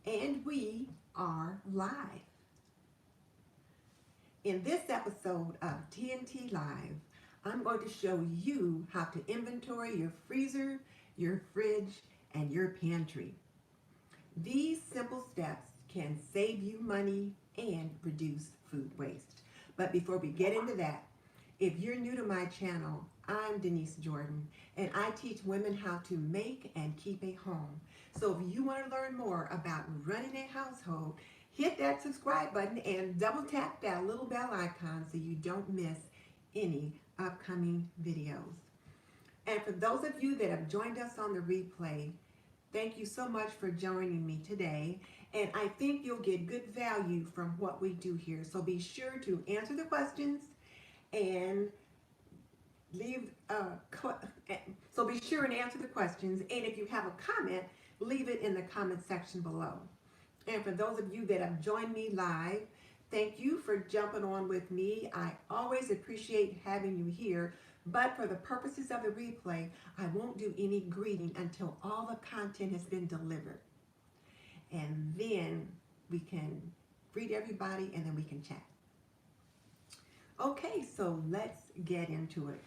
And we are live. In this episode of T&Tlive, I'm going to show you how to inventory your freezer, your fridge, and your pantry. These simple steps can save you money and reduce food waste. But before we get into that, if you're new to my channel, I'm Denise Jordan, and I teach women how to make and keep a home. So if you want to learn more about running a household, hit that subscribe button and double tap that little bell icon so you don't miss any upcoming videos. And for those of you that have joined us on the replay, thank you so much for joining me today. And I think you'll get good value from what we do here. So be sure to answer the questions and leave so be sure and answer the questions, and if you have a comment, leave it in the comment section below. And for those of you that have joined me live, thank you for jumping on with me. I always appreciate having you here, but for the purposes of the replay, I won't do any greeting until all the content has been delivered, and then we can greet everybody and then we can chat. Okay, so let's get into it.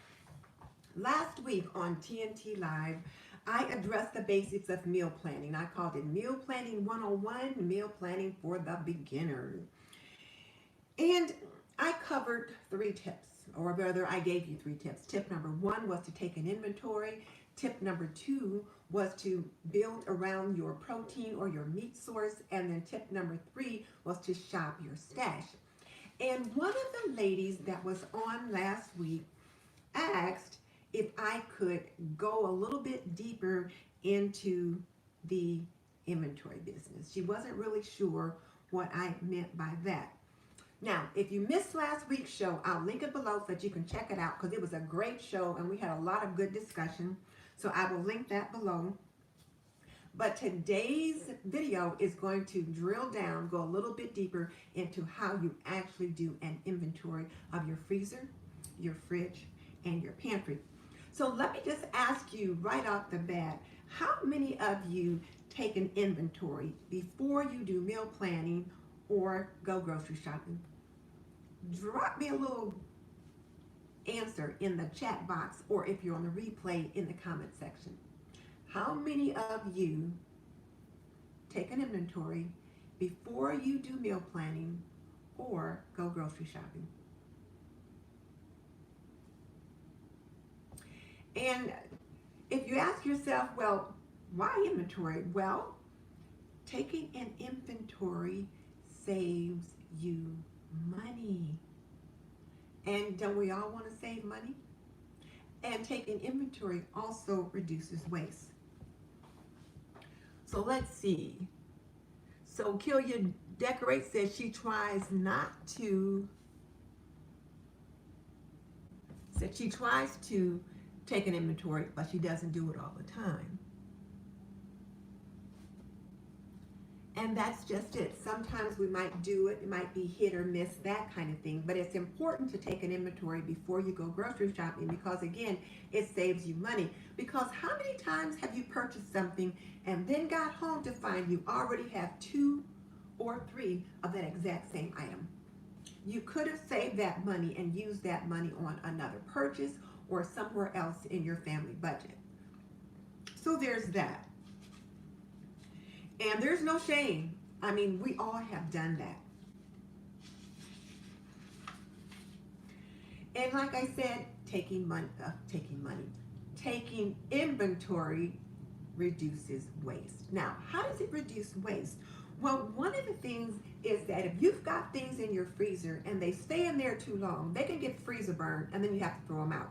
Last week on T&Tlive, I addressed the basics of meal planning. I called it Meal Planning 101, Meal Planning for the Beginner. And I covered 3 tips, or rather I gave you 3 tips. Tip number 1 was to take an inventory. Tip number 2 was to build around your protein or your meat source. And then tip number 3 was to shop your stash. And one of the ladies that was on last week asked if I could go a little bit deeper into the inventory business. She wasn't really sure what I meant by that. Now, if you missed last week's show, I'll link it below so that you can check it out because it was a great show and we had a lot of good discussion. So I will link that below. But today's video is going to drill down, go a little bit deeper into how you actually do an inventory of your freezer, your fridge, and your pantry. So let me just ask you right off the bat, how many of you take an inventory before you do meal planning or go grocery shopping? Drop me a little answer in the chat box, or if you're on the replay, in the comment section. How many of you take an inventory before you do meal planning or go grocery shopping? And if you ask yourself, well, why inventory? Well, taking an inventory saves you money. And don't we all want to save money? And taking inventory also reduces waste. So let's see. So Killia Decorate says she tries to take an inventory, but she doesn't do it all the time. And that's just it. Sometimes we might do it. It might be hit or miss, that kind of thing. But it's important to take an inventory before you go grocery shopping because, again, it saves you money. Because how many times have you purchased something and then got home to find you already have 2 or 3 of that exact same item? You could have saved that money and used that money on another purchase or somewhere else in your family budget. So there's that. And there's no shame. I mean, we all have done that. And like I said, taking inventory reduces waste. Now, how does it reduce waste? Well, one of the things is that if you've got things in your freezer and they stay in there too long, they can get freezer burned and then you have to throw them out.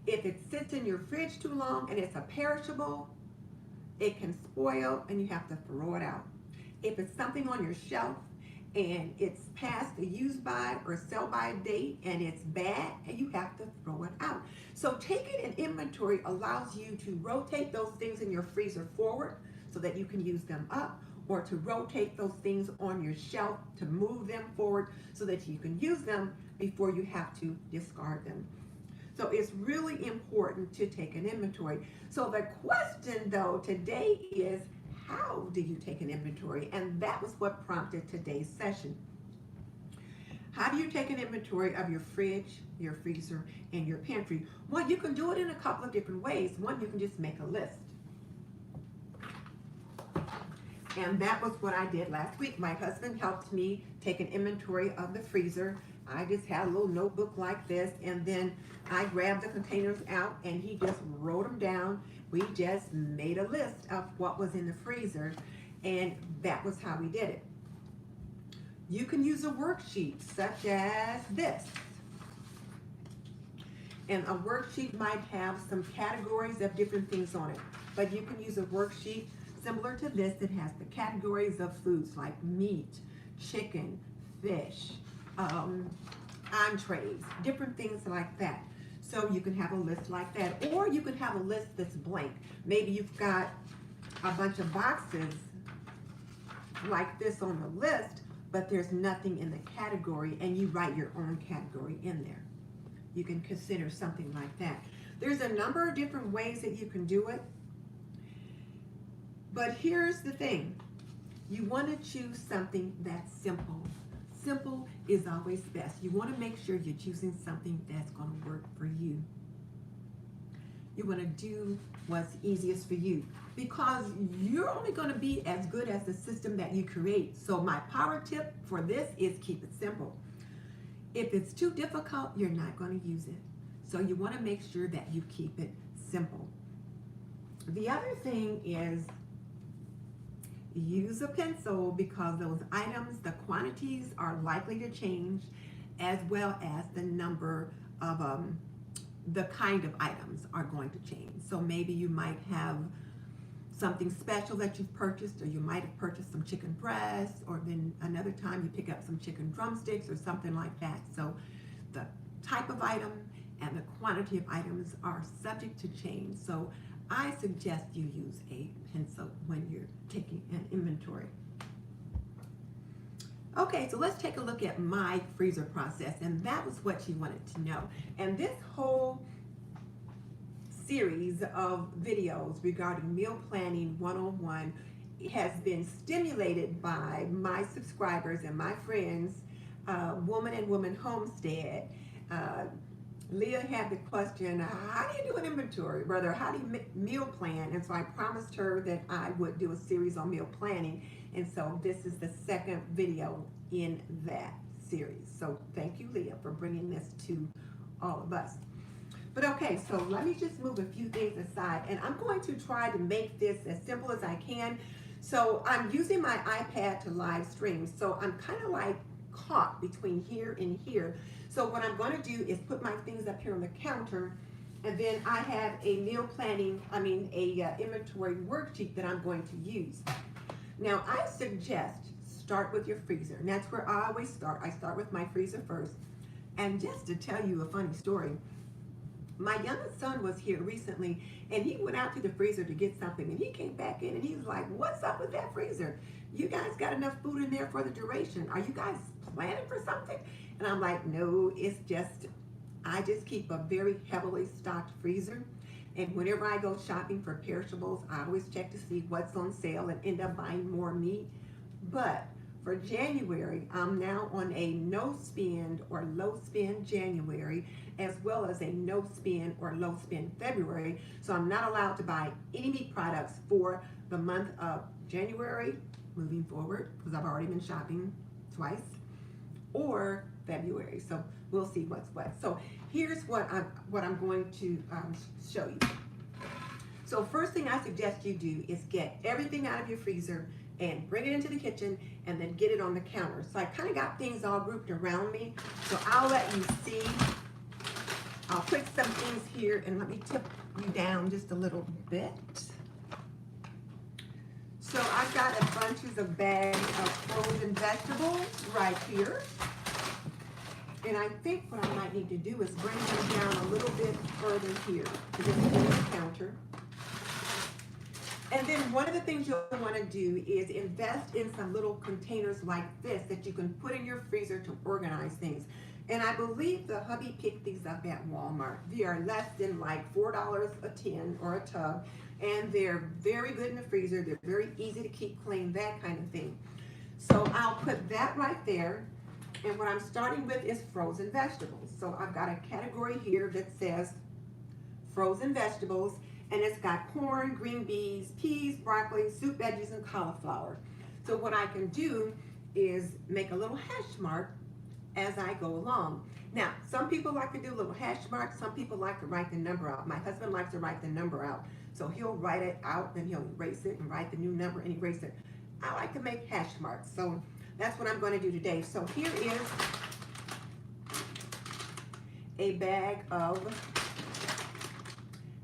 If it sits in your fridge too long and it's a perishable, it can spoil and you have to throw it out. If it's something on your shelf and it's past the use by or sell by date and it's bad, and you have to throw it out. So taking an inventory allows you to rotate those things in your freezer forward so that you can use them up, or to rotate those things on your shelf to move them forward so that you can use them before you have to discard them. So it's really important to take an inventory. So the question though today is, how do you take an inventory? And that was what prompted today's session. How do you take an inventory of your fridge, your freezer, and your pantry? Well, you can do it in a couple of different ways. One, you can just make a list. And that was what I did last week. My husband helped me take an inventory of the freezer. I just had a little notebook like this, and then I grabbed the containers out and he just wrote them down. We just made a list of what was in the freezer, and that was how we did it. You can use a worksheet such as this. And a worksheet might have some categories of different things on it, but you can use a worksheet similar to this that has the categories of foods like meat, chicken, fish, entrees, different things like that. So you can have a list like that, or you could have a list that's blank. Maybe you've got a bunch of boxes like this on the list, but there's nothing in the category, and you write your own category in there. You can consider something like that. There's a number of different ways that you can do it, but here's the thing. You want to choose something that's simple. Simple is always best. You want to make sure you're choosing something that's going to work for you. You want to do what's easiest for you, because you're only going to be as good as the system that you create. So my power tip for this is keep it simple. If it's too difficult, you're not going to use it. So you want to make sure that you keep it simple. The other thing is use a pencil, because those items, the quantities are likely to change, as well as the number of the kind of items are going to change. So maybe you might have something special that you've purchased, or you might have purchased some chicken breasts, or then another time you pick up some chicken drumsticks or something like that. So the type of item and the quantity of items are subject to change. So I suggest you use a pencil when you're taking an inventory. Okay, so let's take a look at my freezer process, and that was what you wanted to know. And this whole series of videos regarding Meal Planning 101 has been stimulated by my subscribers and my friends, Woman and Woman Homestead. Leah had the question, how do you do an inventory? Brother, how do you meal plan? And so I promised her that I would do a series on meal planning. And so this is the second video in that series. So thank you, Leah, for bringing this to all of us. But okay, so let me just move a few things aside, and I'm going to try to make this as simple as I can. So I'm using my iPad to live stream. So I'm kind of like caught between here and here. So what I'm going to do is put my things up here on the counter, and then I have a meal planning, inventory worksheet that I'm going to use. Now I suggest start with your freezer, and that's where I always start. I start with my freezer first. And just to tell you a funny story, my youngest son was here recently, and he went out to the freezer to get something, and he came back in and he was like, what's up with that freezer? You guys got enough food in there for the duration. Are you guys planning for something? And I'm like, no, it's just, I just keep a very heavily stocked freezer. And whenever I go shopping for perishables, I always check to see what's on sale and end up buying more meat. But for January, I'm now on a no spend or low spend January, as well as a no spend or low spend February. So I'm not allowed to buy any meat products for the month of January moving forward, because I've already been shopping twice, or February. So we'll see what's what. So here's what I'm going to show you. So first thing I suggest you do is get everything out of your freezer and bring it into the kitchen, and then get it on the counter. So I kind of got things all grouped around me. So I'll let you see. I'll put some things here, and let me tip you down just a little bit. So I've got a bunches of bags of frozen vegetables right here. And I think what I might need to do is bring them down a little bit further here to this counter. And then one of the things you'll want to do is invest in some little containers like this that you can put in your freezer to organize things. And I believe the hubby picked these up at Walmart. They are less than like $4 a tin or a tub. And they're very good in the freezer. They're very easy to keep clean, that kind of thing. So I'll put that right there. And what I'm starting with is frozen vegetables. So I've got a category here that says frozen vegetables. And it's got corn, green beans, peas, broccoli, soup veggies, and cauliflower. So what I can do is make a little hash mark as I go along. Now, some people like to do little hash marks. Some people like to write the number out. My husband likes to write the number out. So he'll write it out, then he'll erase it and write the new number and erase it. I like to make hash marks. So that's what I'm going to do today. So here is a bag of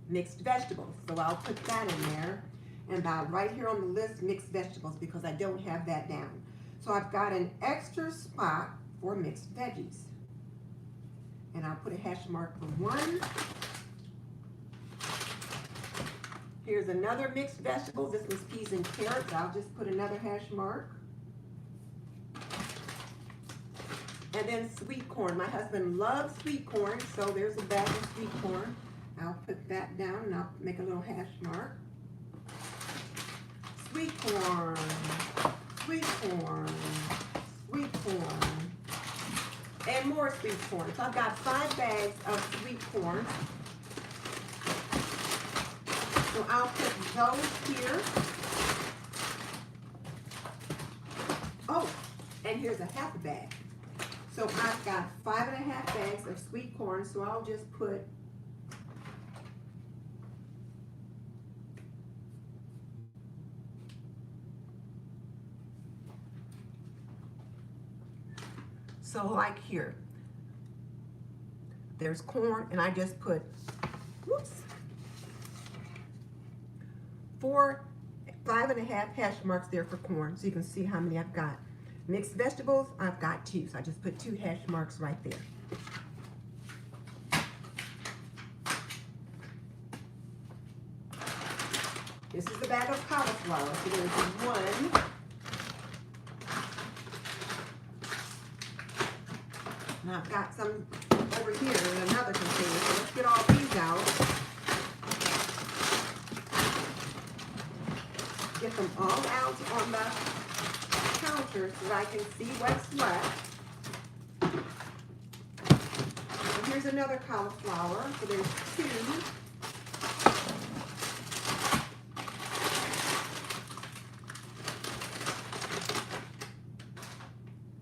mixed vegetables. So I'll put that in there. And right here on the list, mixed vegetables, because I don't have that down. So I've got an extra spot for mixed veggies. And I'll put a hash mark for one. Here's another mixed vegetables. This was peas and carrots. I'll just put another hash mark. And then sweet corn. My husband loves sweet corn, so there's a bag of sweet corn. I'll put that down and I'll make a little hash mark. Sweet corn, sweet corn, sweet corn, and more sweet corn. So I've got 5 bags of sweet corn. So I'll put those here. Oh, and here's a half a bag. So I've got 5.5 bags of sweet corn. So I'll just put so like here, there's corn, and I just put, whoops, 5.5 hash marks there for corn, so you can see how many I've got. Mixed vegetables, I've got 2, so I just put 2 hash marks right there. This is the bag of cauliflower, so there's 1. And I've got some over here in another container, so let's get all these out. Get them all out on the counter so that I can see what's left. And here's another cauliflower, so there's 2.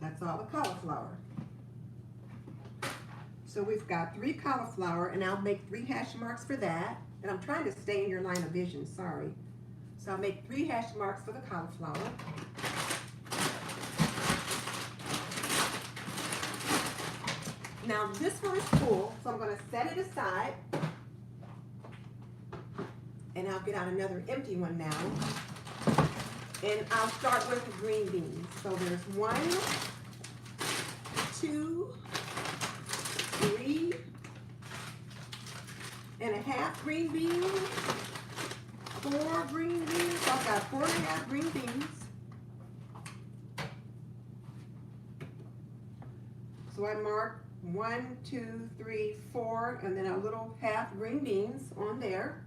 That's all the cauliflower. So we've got 3 cauliflower, and I'll make 3 hash marks for that. And I'm trying to stay in your line of vision, sorry. So I'll make 3 hash marks for the cauliflower. Now this one is full, so I'm going to set it aside. And I'll get out another empty one now. And I'll start with the green beans. So there's 1, 2, 3 and a half green beans, 4 green beans. So I've got 4.5 green beans. So I mark 1, 2, 3, 4, and then a little half green beans on there.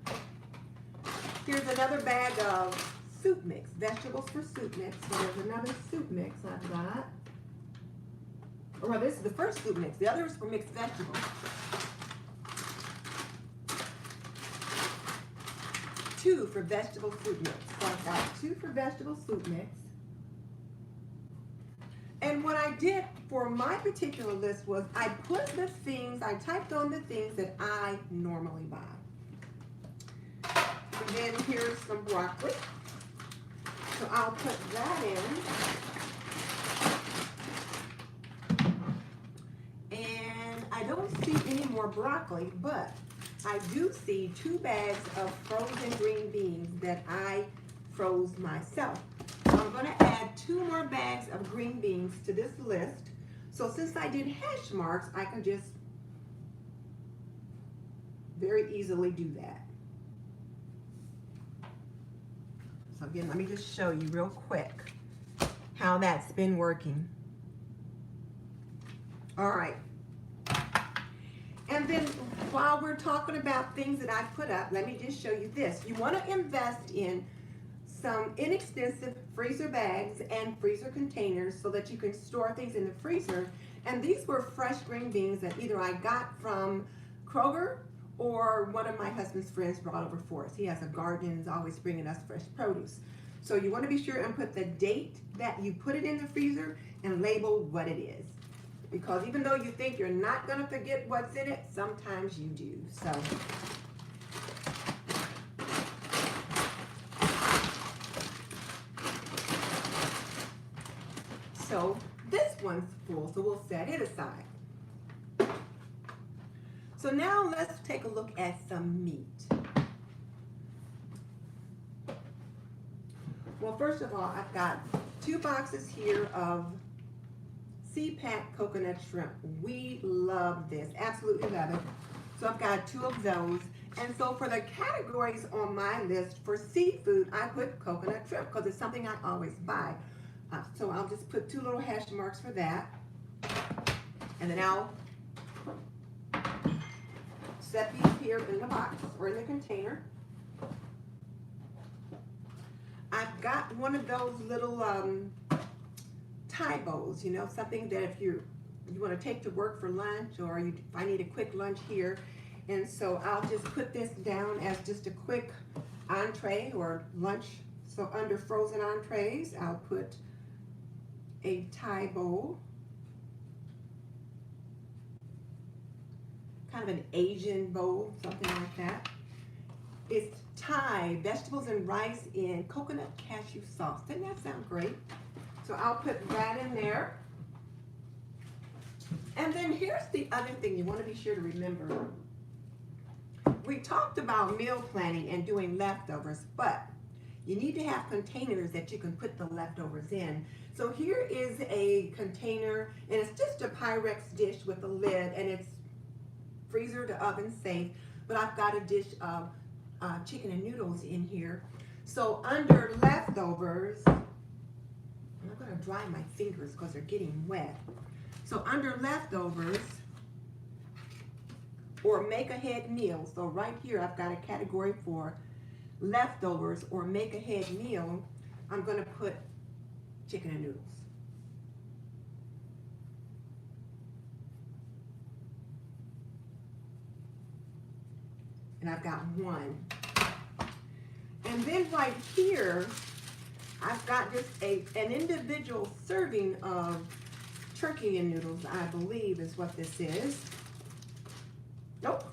Here's another bag of soup mix, vegetables for soup mix. So there's another soup mix I've got. Oh, well, this is the first soup mix. The other is for mixed vegetables. Two for vegetable soup mix. So I've got 2 for vegetable soup mix. And what I did for my particular list was I put the things, I typed on the things that I normally buy. And then here's some broccoli. So I'll put that in. I don't see any more broccoli, but I do see 2 bags of frozen green beans that I froze myself. So I'm going to add 2 more bags of green beans to this list. So since I did hash marks, I can just very easily do that. So again, let me just show you real quick how that's been working. All right. And then while we're talking about things that I put up, let me just show you this. You want to invest in some inexpensive freezer bags and freezer containers so that you can store things in the freezer. And these were fresh green beans that either I got from Kroger or one of my husband's friends brought over for us. He has a garden and is always bringing us fresh produce. So you want to be sure and put the date that you put it in the freezer and label what it is. Because even though you think you're not going to forget what's in it, sometimes you do. So this one's full, so we'll set it aside. So now let's take a look at some meat. Well, first of all, I've got 2 boxes here of C-Pack coconut shrimp. We love this, absolutely love it. So I've got 2 of those. And so for the categories on my list for seafood, I put coconut shrimp because it's something I always buy. So I'll just put 2 little hash marks for that. And then I'll set these here in the box or in the container. I've got one of those little Thai bowls, you know, something that if you want to take to work for lunch, or if I need a quick lunch here. And so I'll just put this down as just a quick entree or lunch. So under frozen entrees, I'll put a Thai bowl. Kind of an Asian bowl, something like that. It's Thai vegetables and rice in coconut cashew sauce. Doesn't that sound great? So I'll put that in there. And then here's the other thing you want to be sure to remember. We talked about meal planning and doing leftovers, but you need to have containers that you can put the leftovers in. So here is a container, and it's just a Pyrex dish with a lid, and it's freezer to oven safe. But I've got a dish of chicken and noodles in here. So under leftovers, I'm going to dry my fingers because they're getting wet. So under leftovers or make ahead meals, so right here I've got a category for leftovers or make ahead meal. I'm going to put chicken and noodles. And I've got 1. And then right here, I've got just an individual serving of turkey and noodles, I believe is what this is. Nope,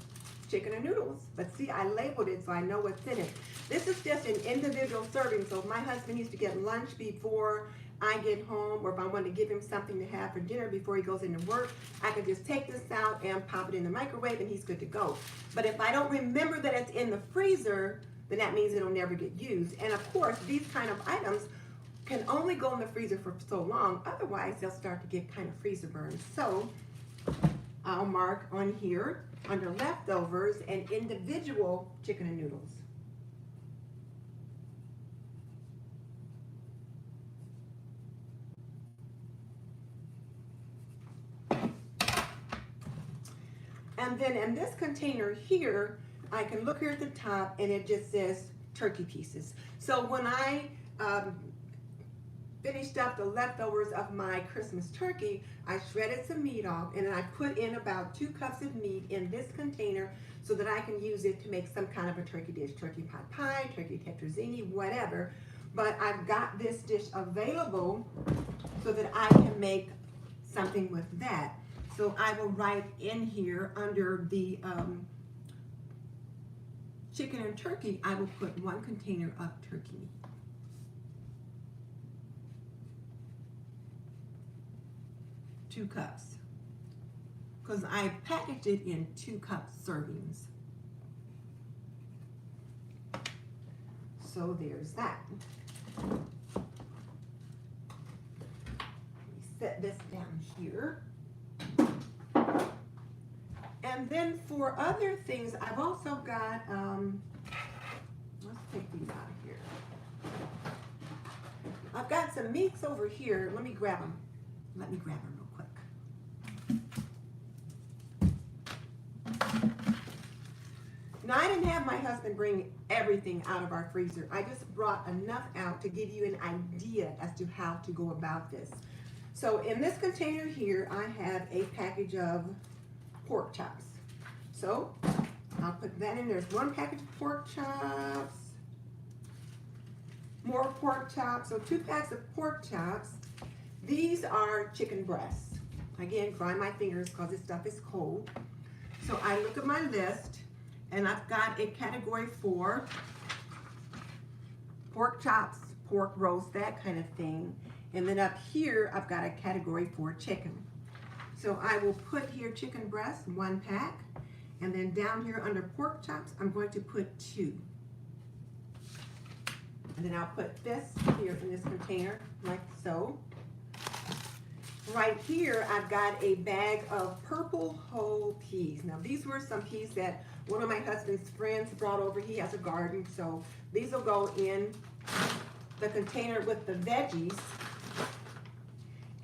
chicken and noodles. But see, I labeled it so I know what's in it. This is just an individual serving. So if my husband used to get lunch before I get home, or if I want to give him something to have for dinner before he goes into work, I can just take this out and pop it in the microwave and he's good to go. But if I don't remember that it's in the freezer, then that means it'll never get used. And of course, these kind of items can only go in the freezer for so long, otherwise they'll start to get kind of freezer burned. So I'll mark on here under leftovers and individual chicken and noodles. And then in this container here, I can look here at the top and it just says turkey pieces. So when I finished up the leftovers of my Christmas turkey, I shredded some meat off and then I put in about 2 cups of meat in this container so that I can use it to make some kind of a turkey dish, turkey pot pie, turkey tetrazzini, whatever. But I've got this dish available so that I can make something with that. So I will write in here under the chicken and turkey, I will put 1 container of turkey meat. Two cups. Because I packaged it in 2-cup servings. So there's that. Let me set this down here. And then for other things, I've also got, let's take these out of here. I've got some meats over here. Let me grab them. Let me grab them real quick. my husband bring everything out of our freezer. I just brought enough out to give you an idea as to how to go about this. So in this container here, I have a package of pork chops. So I'll put that in. There's one package of pork chops, more pork chops, so 2 packs of pork chops. These are chicken breasts. Again, grind my fingers because this stuff is cold. So I look at my list and I've got a category for pork chops, pork roast, that kind of thing. And then up here, I've got a category for chicken. So I will put here chicken breast, 1 pack. And then down here under pork chops, I'm going to put 2. And then I'll put this here in this container, like so. Right here, I've got a bag of purple whole peas. Now, these were some peas that one of my husband's friends brought over. He has a garden, so these will go in the container with the veggies.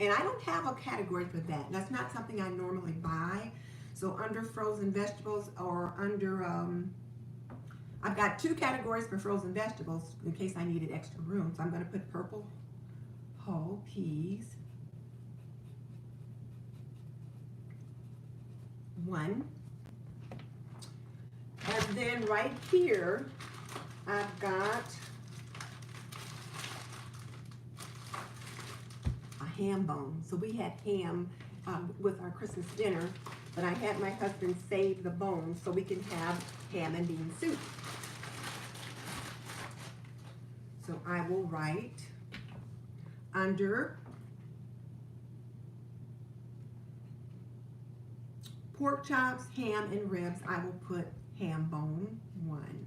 And I don't have a category for that. That's not something I normally buy. So under frozen vegetables or under, I've got 2 categories for frozen vegetables in case I needed extra room. So I'm going to put purple whole peas. 1. And then right here, I've got a ham bone. So we had ham with our Christmas dinner, but I had my husband save the bones so we can have ham and bean soup. So I will write under pork chops, ham, and ribs, I will put ham bone 1.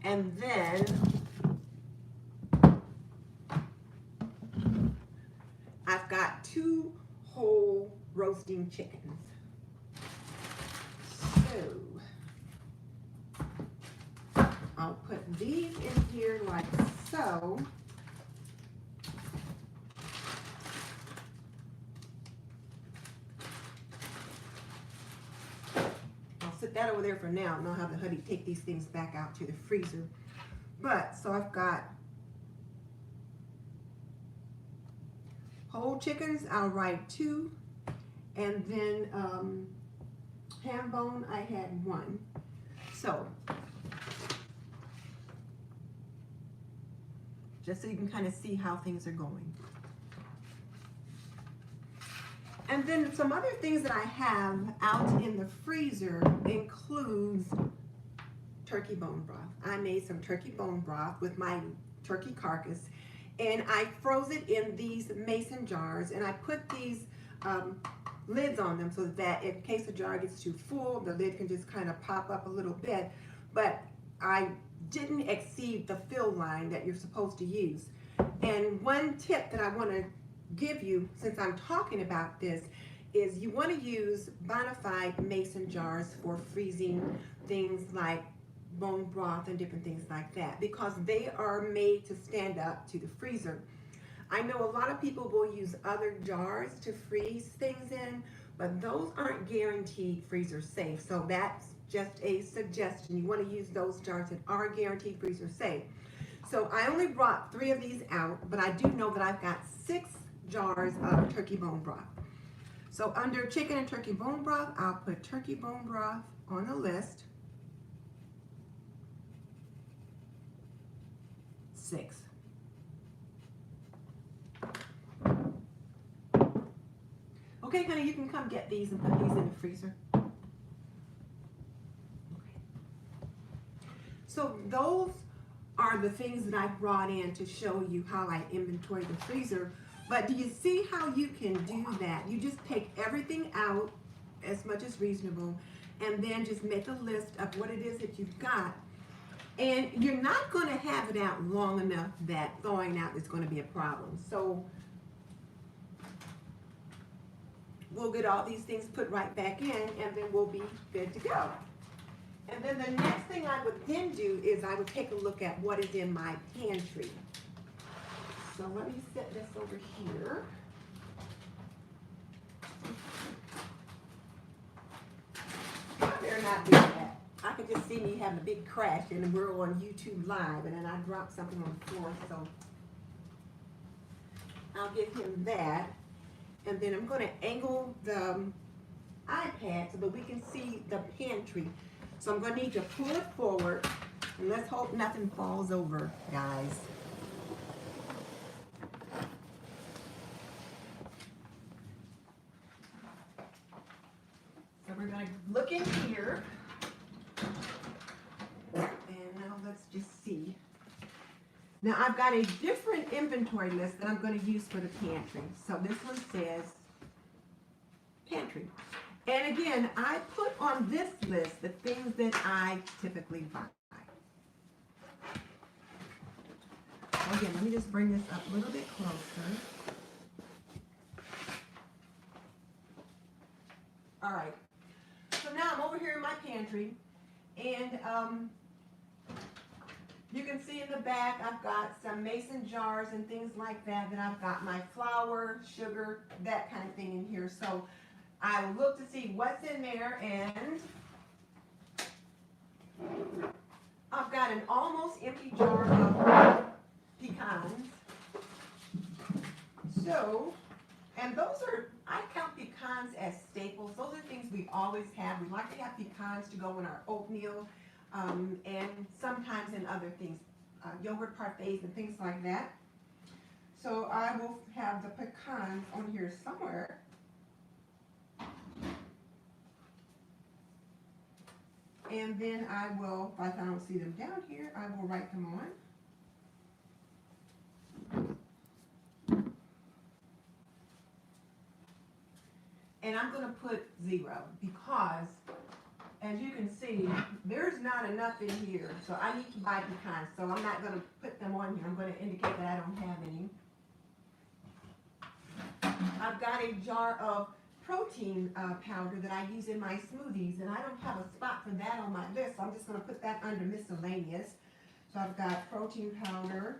And then I've got 2 whole roasting chickens. So I'll put these in here like so. Put that over there for now, and I'll have the hubby take these things back out to the freezer. But, so I've got whole chickens, I'll write 2, and then ham bone, I had 1. So, just so you can kind of see how things are going. And then some other things that I have out in the freezer includes turkey bone broth. I made some turkey bone broth with my turkey carcass, and I froze it in these mason jars, and I put these lids on them so that in case the jar gets too full, the lid can just kind of pop up a little bit. But I didn't exceed the fill line that you're supposed to use. And one tip that I want to give you, since I'm talking about this, is you want to use bona fide mason jars for freezing things like bone broth and different things like that, because they are made to stand up to the freezer. I know a lot of people will use other jars to freeze things in, but those aren't guaranteed freezer safe. So that's just a suggestion. You want to use those jars that are guaranteed freezer safe. So I only brought 3 of these out, but I do know that I've got 6 jars of turkey bone broth. So under chicken and turkey bone broth, I'll put turkey bone broth on the list. 6. Okay, honey, you can come get these and put these in the freezer. Okay. So those are the things that I brought in to show you how I inventory the freezer. But do you see how you can do that? You just take everything out as much as reasonable, and then just make a list of what it is that you've got. And you're not going to have it out long enough that thawing out is going to be a problem. So we'll get all these things put right back in, and then we'll be good to go. And then the next thing I would then do is I would take a look at what is in my pantry. So let me set this over here. better not do that. I could just see me having a big crash and we're on YouTube Live and then I dropped something on the floor, so I'll give him that. And then I'm going to angle the iPad so that we can see the pantry. So I'm going to need to pull it forward and let's hope nothing falls over, guys. So we're going to look in here. And now let's just see. Now I've got a different inventory list that I'm going to use for the pantry. So this one says pantry. And again, I put on this list the things that I typically buy. So again, let me just bring this up a little bit closer. All right. So now I'm over here in my pantry, and you can see in the back I've got some mason jars and things like that, I've got my flour, sugar, that kind of thing in here. So I will look to see what's in there, and I've got an almost empty jar of pecans. So, and those are, I count pecans as staples. Those are things we always have. We like to have pecans to go in our oatmeal. And sometimes in other things, yogurt parfaits and things like that. So I will have the pecans on here somewhere. And then I will, if I don't see them down here, I will write them on. And I'm going to put 0 because, as you can see, there's not enough in here, so I need to buy pecans. So I'm not going to put them on here. I'm going to indicate that I don't have any. I've got a jar of protein powder that I use in my smoothies, and I don't have a spot for that on my list, so I'm just going to put that under miscellaneous. So I've got protein powder.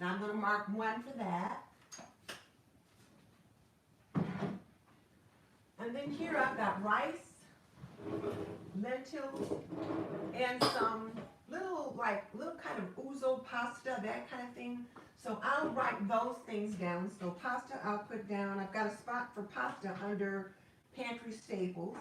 Now I'm going to mark 1 for that. And then here I've got rice, lentils, and some little kind of ouzo pasta, that kind of thing. So I'll write those things down. So pasta I'll put down. I've got a spot for pasta under pantry staples.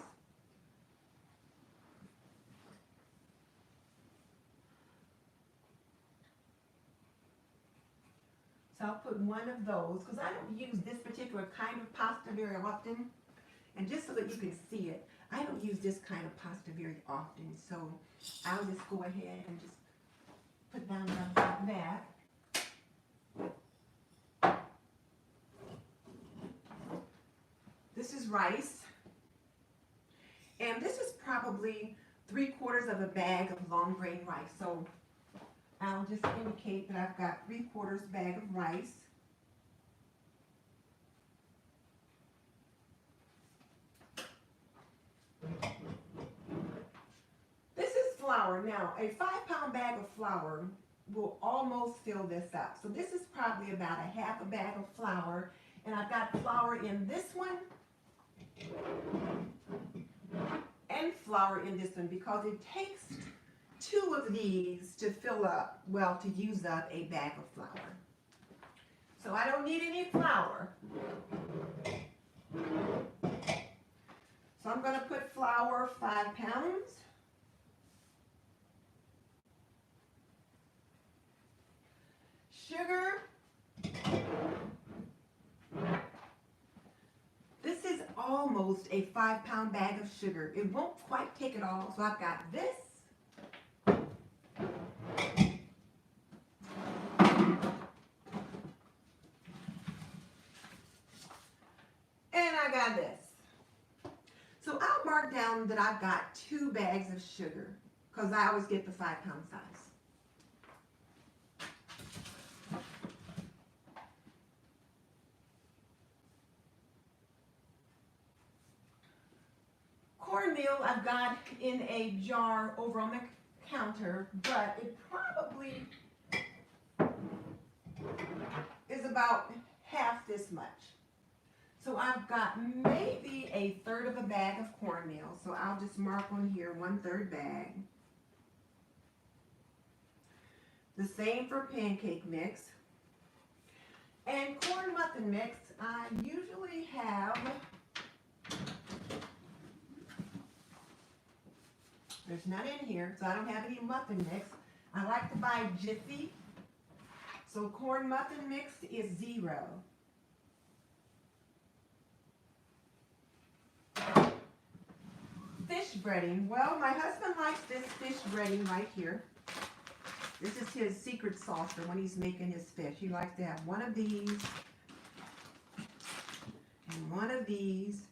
So I'll put 1 of those because I don't use this particular kind of pasta very often. And just so that you can see it, I don't use this kind of pasta very often. So I'll just go ahead and just put down that. This is rice. And this is probably 3/4 of a bag of long grain rice. So I'll just indicate that I've got 3/4 bag of rice. This is flour. Now, a 5-pound bag of flour will almost fill this up. So this is probably about a 1/2 bag of flour. And I've got flour in this one and flour in this one because it takes 2 of these to fill up, well, to use up a bag of flour. So I don't need any flour. So I'm going to put flour, 5 pounds. Sugar. This is almost a 5-pound bag of sugar. It won't quite take it all, so I've got this. And I got this. So I'll mark down that I've got 2 bags of sugar because I always get the 5-pound size. Cornmeal I've got in a jar over on the counter, but it probably is about half this much. So I've got maybe a third of a bag of cornmeal. So I'll just mark on here 1/3 bag. The same for pancake mix. And corn muffin mix, I usually have, there's none in here, so I don't have any muffin mix. I like to buy Jiffy. So corn muffin mix is 0. Fish breading. Well, my husband likes this fish breading right here. This is his secret sauce for when he's making his fish. He likes to have one of these and one of these.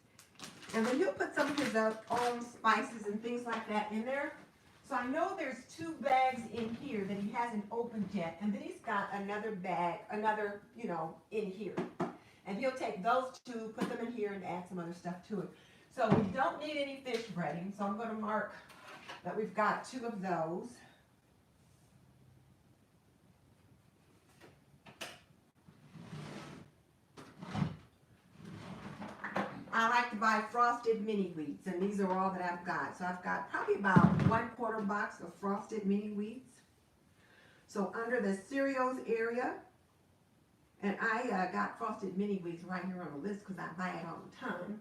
And then he'll put some of his own spices and things like that in there. So I know there's 2 bags in here that he hasn't opened yet. And then he's got another bag, in here. And he'll take those 2, put them in here, and add some other stuff to it. So we don't need any fish breading. So I'm going to mark that we've got 2 of those. I like to buy frosted mini wheats, and these are all that I've got. So I've got probably about 1/4 box of frosted mini wheats. So under the cereals area, and I got frosted mini wheats right here on the list because I buy it all the time.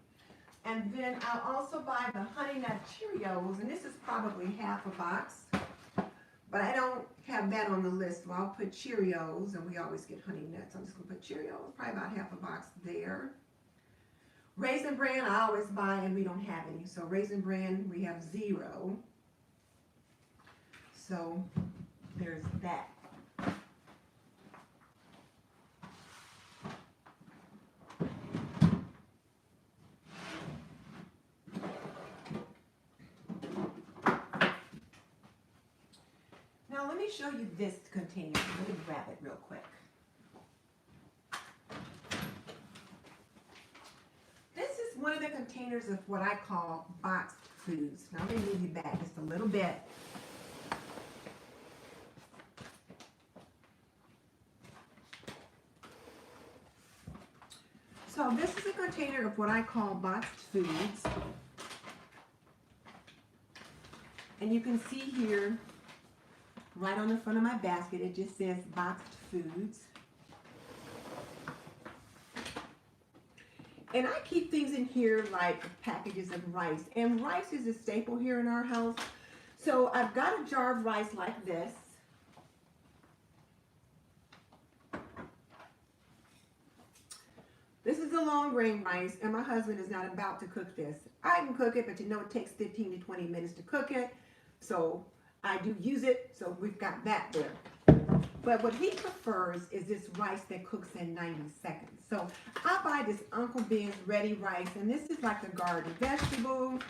And then I'll also buy the Honey Nut Cheerios, and this is probably 1/2 box. But I don't have that on the list, so I'll put Cheerios, and we always get Honey Nuts. I'm just going to put Cheerios, probably about 1/2 box there. Raisin Bran I always buy, and we don't have any. So Raisin Bran, we have 0. So there's that. Now let me show you this container. Let me grab it real quick. One of the containers of what I call boxed foods. Now I'm going to move you back just a little bit. So this is a container of what I call boxed foods. And you can see here, right on the front of my basket, it just says boxed foods. And I keep things in here like packages of rice. And rice is a staple here in our house. So I've got a jar of rice like this. This is a long grain rice, and my husband is not about to cook this. I can cook it, but you know it takes 15 to 20 minutes to cook it. So I do use it, so we've got that there. But what he prefers is this rice that cooks in 90 seconds. So I buy this Uncle Ben's Ready Rice, and this is like a garden vegetable,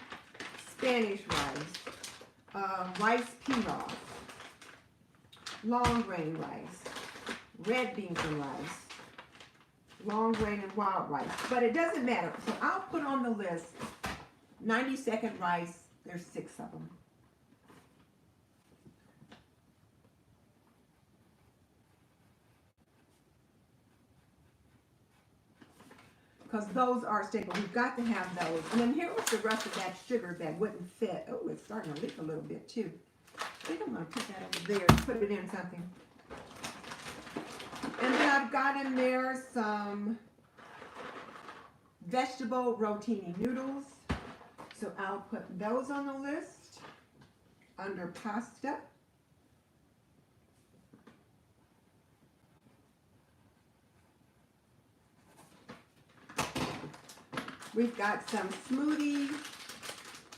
Spanish rice, rice pilaf, long grain rice, red beans and rice, long grain and wild rice. But it doesn't matter. So I'll put on the list 90-second rice. There's 6 of them. Because those are staple. We've got to have those. And then here was the rest of that sugar that wouldn't fit. Oh, it's starting to leak a little bit too. I think I'm going to put that over there and put it in something. And then I've got in there some vegetable rotini noodles. So I'll put those on the list under pasta. We've got some smoothie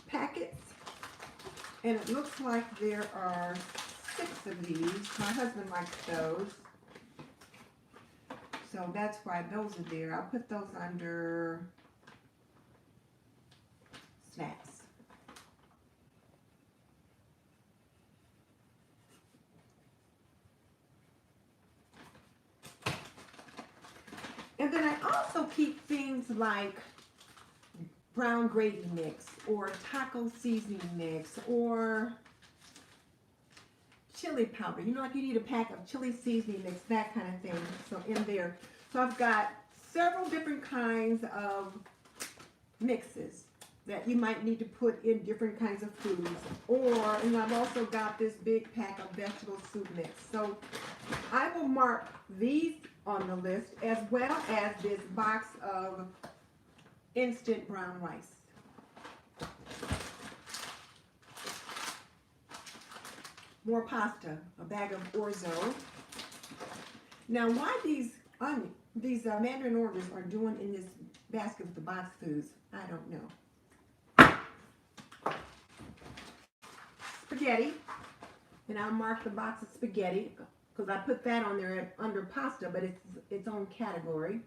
packets, and it looks like there are 6 of these. My husband likes those, so that's why those are there. I'll put those under snacks. And then I also keep things like brown gravy mix or taco seasoning mix or chili powder. You know, like you need a pack of chili seasoning mix, that kind of thing. So in there. So I've got several different kinds of mixes that you might need to put in different kinds of foods. And I've also got this big pack of vegetable soup mix. So I will mark these on the list, as well as this box of instant brown rice. More pasta, a bag of orzo. Now, why these mandarin oranges are doing in this basket with the box foods, I don't know. Spaghetti, and I'll mark the box of spaghetti because I put that on there under pasta, but it's its own category.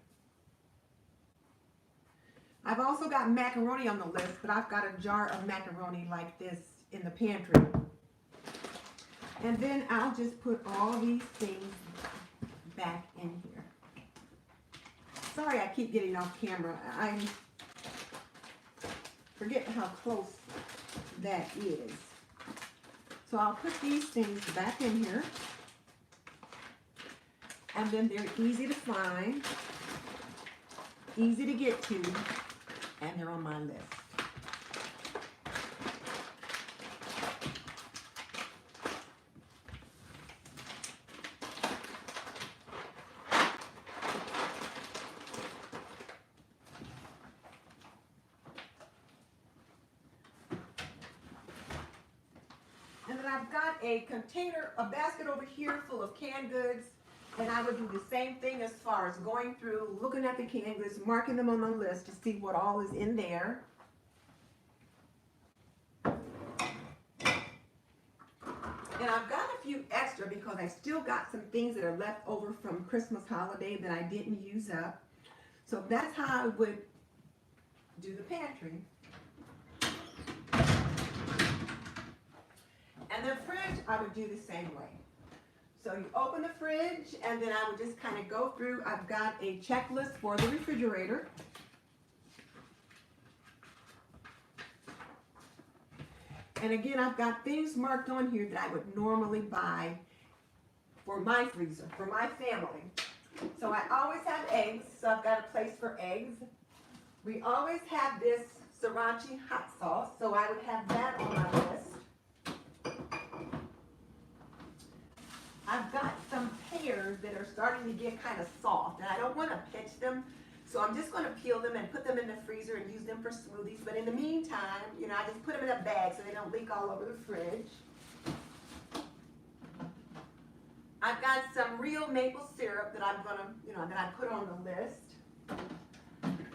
I've also got macaroni on the list, but I've got a jar of macaroni like this in the pantry. And then I'll just put all these things back in here. Sorry, I keep getting off camera. I forget how close that is. So I'll put these things back in here. And then they're easy to find, easy to get to, and they're on my list. And then I've got a container, a basket over here full of canned goods. And I would do the same thing as far as going through, looking at the canned goods, marking them on the list to see what all is in there. And I've got a few extra because I still got some things that are left over from Christmas holiday that I didn't use up. So that's how I would do the pantry. And the fridge, I would do the same way. So you open the fridge, and then I would just kind of go through. I've got a checklist for the refrigerator. And again, I've got things marked on here that I would normally buy for my freezer, for my family. So I always have eggs, so I've got a place for eggs. We always have this sriracha hot sauce, so I would have that on my list. I've got some pears that are starting to get kind of soft, and I don't want to pinch them, so I'm just going to peel them and put them in the freezer and use them for smoothies. But in the meantime, you know, I just put them in a bag so they don't leak all over the fridge. I've got some real maple syrup that I'm going to, you know, that I put on the list.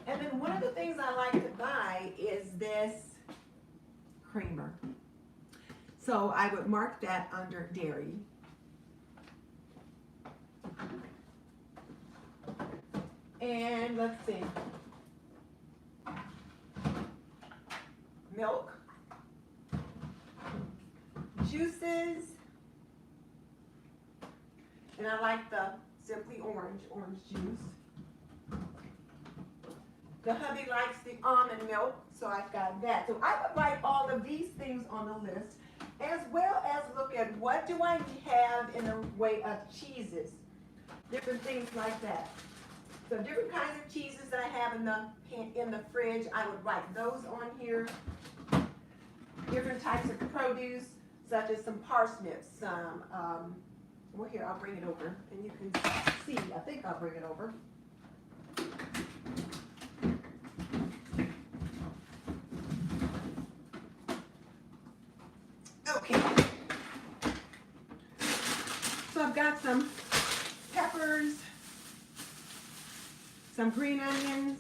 And then one of the things I like to buy is this creamer. So I would mark that under dairy. And let's see, milk, juices, and I like the Simply orange juice. The hubby likes the almond milk, so I've got that. So I would write all of these things on the list, as well as look at what do I have in the way of cheeses, different things like that. So different kinds of cheeses that I have in the fridge, I would write those on here. Different types of produce, such as some parsnips, some, well here, I'll bring it over, and you can see, I think I'll bring it over. Okay. So I've got some peppers, some green onions,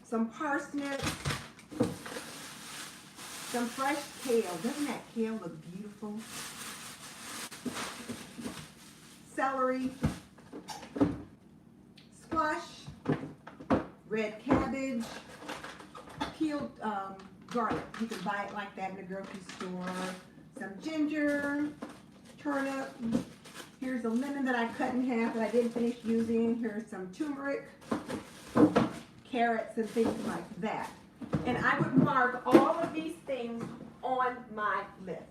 some parsnips, some fresh kale. Doesn't that kale look beautiful? Celery, squash, red cabbage, peeled garlic. You can buy it like that in the grocery store. Some ginger, turnip. Here's a lemon that I cut in half that I didn't finish using. Here's some turmeric, carrots, and things like that. And I would mark all of these things on my list.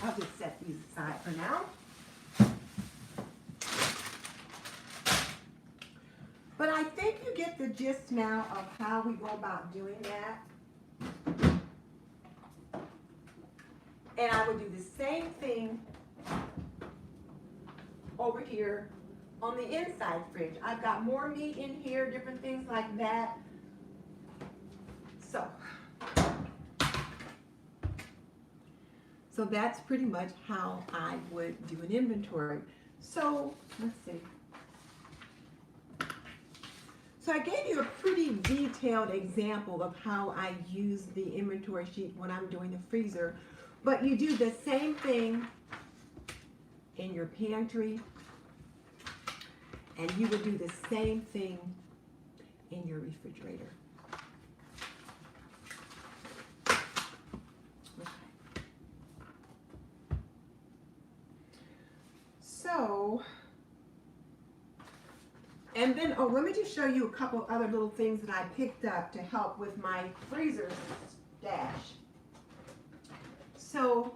I'll just set these aside for now. But I think you get the gist now of how we go about doing that. And I would do the same thing over here on the inside fridge. I've got more meat in here, different things like that. So that's pretty much how I would do an inventory. So let's see. So I gave you a pretty detailed example of how I use the inventory sheet when I'm doing the freezer, but you do the same thing in your pantry, and you would do the same thing in your refrigerator. Okay. So, and then, oh, let me just show you a couple other little things that I picked up to help with my freezer stash. So,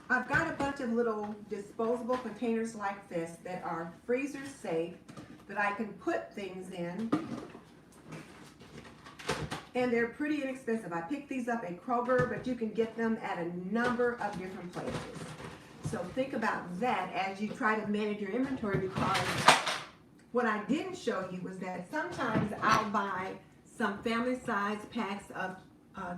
I've got a bunch of little disposable containers like this that are freezer safe that I can put things in. And they're pretty inexpensive. I picked these up at Kroger, but you can get them at a number of different places. So think about that as you try to manage your inventory, because what I didn't show you was that sometimes I'll buy some family size packs of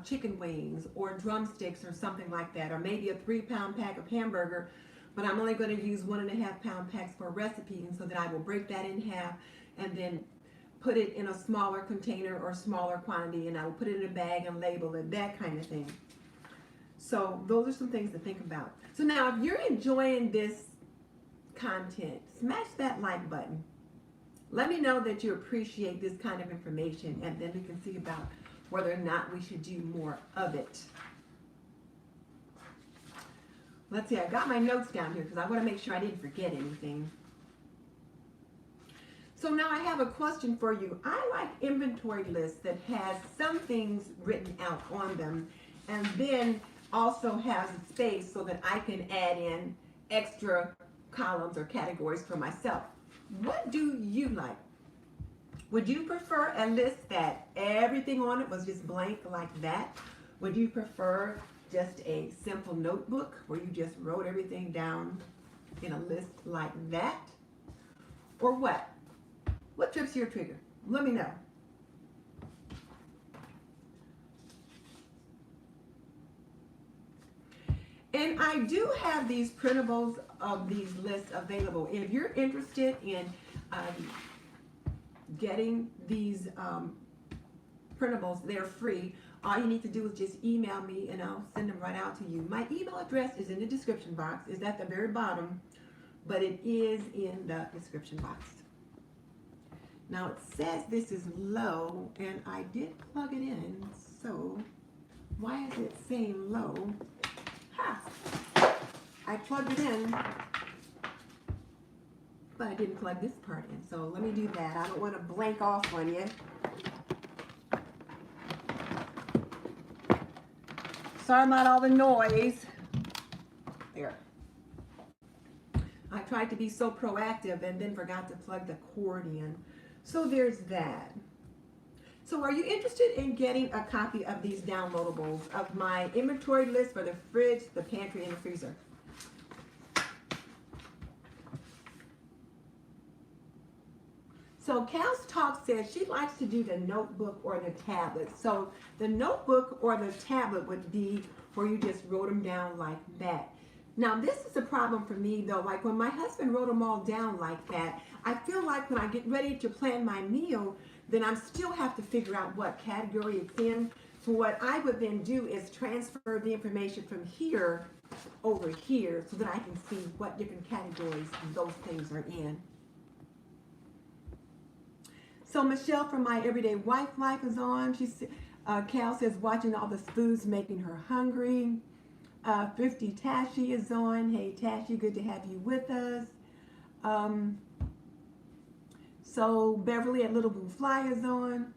chicken wings or drumsticks or something like that, or maybe a 3-pound pack of hamburger, but I'm only going to use 1.5-pound packs for a recipe, and so that I will break that in half and then put it in a smaller container or smaller quantity, and I will put it in a bag and label it, that kind of thing. So those are some things to think about. So now if you're enjoying this content, smash that like button. Let me know that you appreciate this kind of information, and then we can see about whether or not we should do more of it. Let's see, I got my notes down here because I want to make sure I didn't forget anything. So now I have a question for you. I like inventory lists that has some things written out on them, and then also has a space so that I can add in extra columns or categories for myself. What do you like? Would you prefer a list that everything on it was just blank like that? Would you prefer just a simple notebook where you just wrote everything down in a list like that? Or what? What trips your trigger? Let me know. And I do have these printables of these lists available. If you're interested in getting these printables, they're free. All you need to do is just email me and I'll send them right out to you. My email address is in the description box. It's at the very bottom, but it is in the description box. Now it says this is low, and I did plug it in, so why is it saying low? Ha! I plugged it in, but I didn't plug this part in, so let me do that. I don't want to blank off on you. Sorry about all the noise. There. I tried to be so proactive and then forgot to plug the cord in. So there's that. So are you interested in getting a copy of these downloadables of my inventory list for the fridge, the pantry, and the freezer? So Cal's Talk says she likes to do the notebook or the tablet. So the notebook or the tablet would be where you just wrote them down like that. Now this is a problem for me though. Like when my husband wrote them all down like that, I feel like when I get ready to plan my meal, then I still have to figure out what category it's in. So what I would then do is transfer the information from here over here so that I can see what different categories those things are in. So Michelle from My Everyday Wife Life is on. Cal says watching all the foods making her hungry. 50 Tashi is on. Hey Tashi, good to have you with us. So Beverly at Little Blue Fly is on.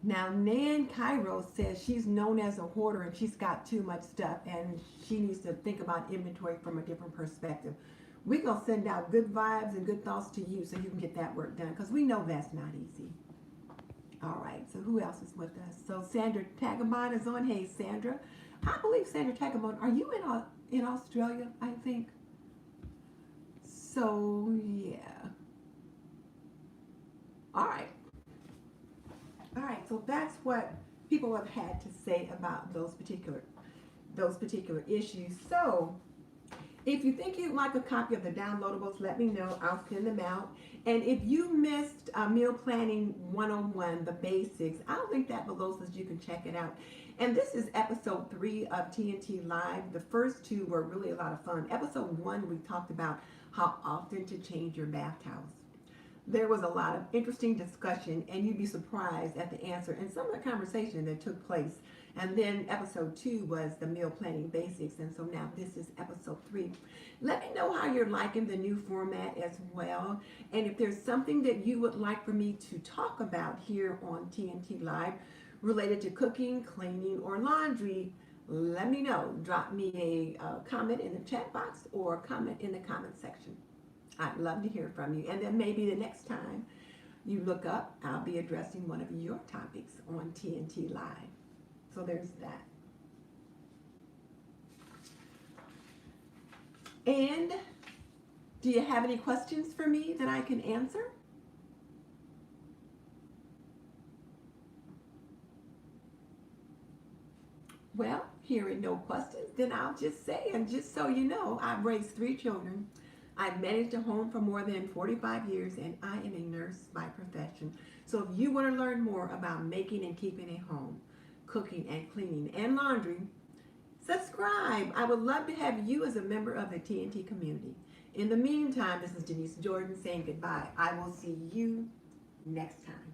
Now, Nan Cairo says she's known as a hoarder and she's got too much stuff and she needs to think about inventory from a different perspective. We're going to send out good vibes and good thoughts to you so you can get that work done because we know that's not easy. All right, so who else is with us? So Sandra Tagamon is on. Hey, Sandra. I believe Sandra Tagamon, are you in Australia, I think? So, yeah. All right. All right, so that's what people have had to say about those particular issues. So, if you think you'd like a copy of the downloadables, let me know. I'll send them out. And if you missed Meal Planning 101, the basics, I'll link that below so that you can check it out. And this is episode 3 of T&Tlive. The first 2 were really a lot of fun. Episode 1, we talked about how often to change your bath towels. There was a lot of interesting discussion, and you'd be surprised at the answer and some of the conversation that took place. And then episode 2 was the meal planning basics, and so now this is episode 3. Let me know how you're liking the new format as well, and if there's something that you would like for me to talk about here on T&Tlive related to cooking, cleaning, or laundry, let me know. Drop me a comment in the chat box or comment in the comment section. I'd love to hear from you. And then maybe the next time you look up, I'll be addressing one of your topics on T&Tlive. So there's that. And do you have any questions for me that I can answer? Well, hearing no questions, then I'll just say, and just so you know, I've raised 3 children. I've managed a home for more than 45 years, and I am a nurse by profession. So if you want to learn more about making and keeping a home, cooking and cleaning and laundry, subscribe. I would love to have you as a member of the T&T community. In the meantime, this is Denise Jordan saying goodbye. I will see you next time.